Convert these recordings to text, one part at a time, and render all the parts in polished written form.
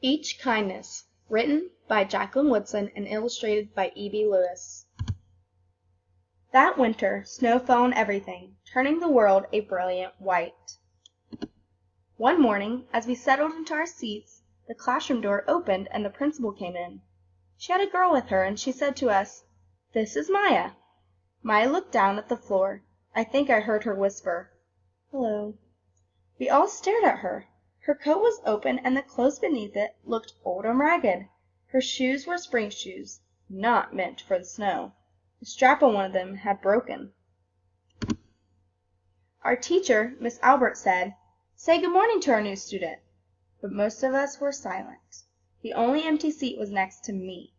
Each Kindness, written by Jacqueline Woodson and illustrated by E.B. Lewis. That winter, snow fell on everything, turning the world a brilliant white. One morning, as we settled into our seats, the classroom door opened and the principal came in. She had a girl with her, and she said to us, "This is Maya." Maya looked down at the floor. I think I heard her whisper, "Hello." We all stared at her. Her coat was open and the clothes beneath it looked old and ragged. Her shoes were spring shoes, not meant for the snow. The strap on one of them had broken. Our teacher, Miss Albert, said, "Say good morning to our new student." But most of us were silent. The only empty seat was next to me.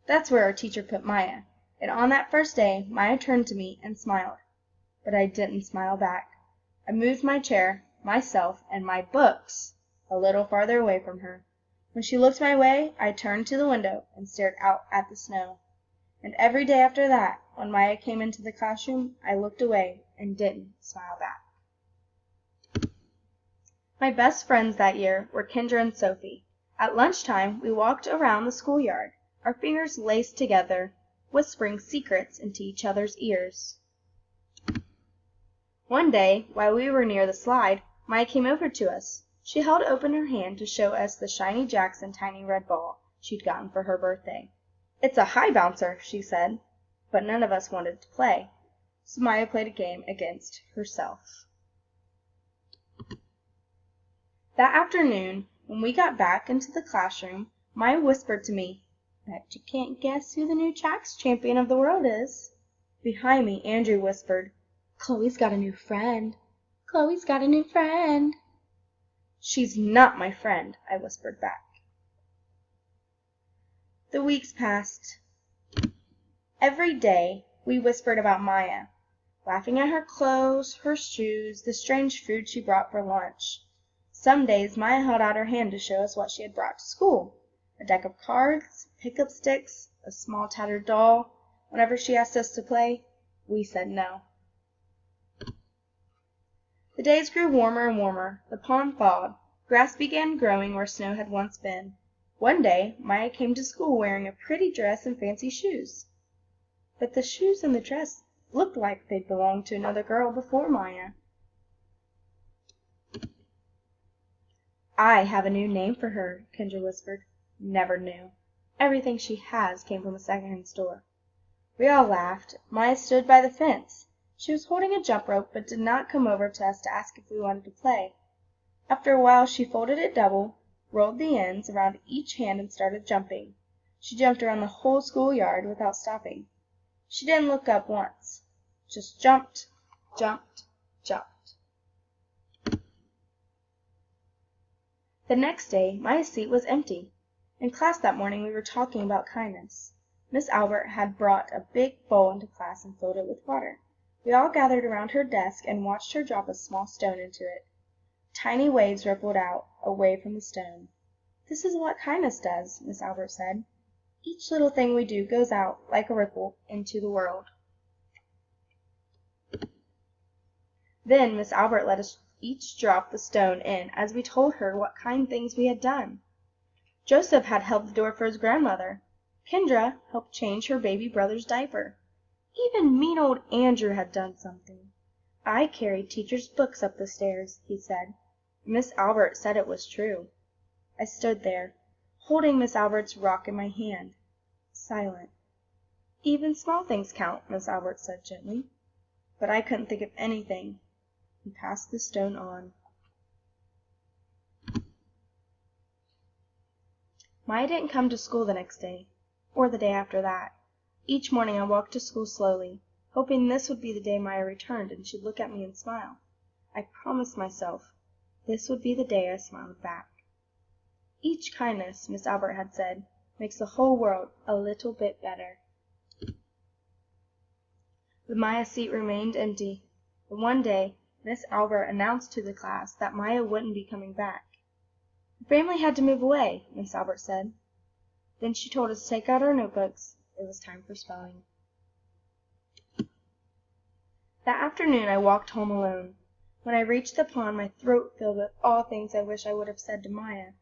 That's where our teacher put Maya. And on that first day Maya turned to me and smiled. But I didn't smile back. I moved my chair, myself, and my books a little farther away from her. When she looked my way, I turned to the window and stared out at the snow. And every day after that, when Maya came into the classroom, I looked away and didn't smile back. My best friends that year were Kendra and Sophie. At lunchtime, we walked around the schoolyard, our fingers laced together, whispering secrets into each other's ears. One day, while we were near the slide, Maya came over to us. She held open her hand to show us the shiny Jackson tiny red ball she'd gotten for her birthday. "It's a high bouncer," she said, but none of us wanted to play, so Maya played a game against herself. That afternoon, when we got back into the classroom, Maya whispered to me, "Bet you can't guess who the new Jacks champion of the world is." Behind me, Andrew whispered, "Chloe's got a new friend. Chloe's got a new friend." "She's not my friend," I whispered back. The weeks passed. Every day we whispered about Maya, laughing at her clothes, her shoes, the strange food she brought for lunch. Some days Maya held out her hand to show us what she had brought to school. A deck of cards, pick-up sticks, a small tattered doll. Whenever she asked us to play, we said no. The days grew warmer and warmer. The pond thawed. Grass began growing where snow had once been. One day Maya came to school wearing a pretty dress and fancy shoes. But the shoes and the dress looked like they'd belonged to another girl before Maya. "I have a new name for her," Kendra whispered. "Never knew. Everything she has came from a second-hand store." We all laughed. Maya stood by the fence. She was holding a jump rope, but did not come over to us to ask if we wanted to play. After a while she folded it double, rolled the ends around each hand and started jumping. She jumped around the whole schoolyard without stopping. She didn't look up once. Just jumped, jumped, jumped. The next day Maya's seat was empty. In class that morning we were talking about kindness. Miss Albert had brought a big bowl into class and filled it with water. We all gathered around her desk and watched her drop a small stone into it. Tiny waves rippled out, away from the stone. "This is what kindness does," Miss Albert said. "Each little thing we do goes out, like a ripple, into the world." Then Miss Albert let us each drop the stone in as we told her what kind things we had done. Joseph had held the door for his grandmother. Kendra helped change her baby brother's diaper. Even mean old Andrew had done something. "I carried teacher's books up the stairs," he said. Miss Albert said it was true. I stood there, holding Miss Albert's rock in my hand, silent. "Even small things count," Miss Albert said gently. But I couldn't think of anything, and passed the stone on. Maya didn't come to school the next day, or the day after that. Each morning I walked to school slowly, hoping this would be the day Maya returned and she'd look at me and smile. I promised myself this would be the day I smiled back. Each kindness, Miss Albert had said, makes the whole world a little bit better. The Maya seat remained empty, but one day Miss Albert announced to the class that Maya wouldn't be coming back. "Her family had to move away," Miss Albert said. Then she told us to take out our notebooks. It was time for spelling. That afternoon I walked home alone. When I reached the pond, my throat filled with all things I wish I would have said to Maya.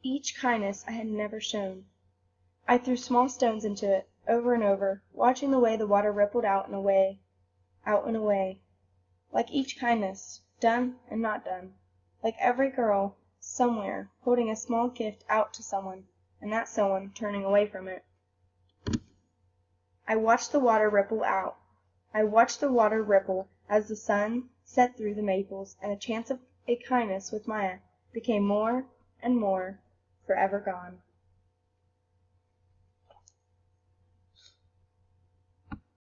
each kindness I had never shown. I threw small stones into it, over and over, watching the way the water rippled out and away, like each kindness, done and not done, like every girl, somewhere, holding a small gift out to someone, and that someone turning away from it. I watched the water ripple out. I watched the water ripple as the sun set through the maples, and a chance of a kindness with Maya became more and more forever gone.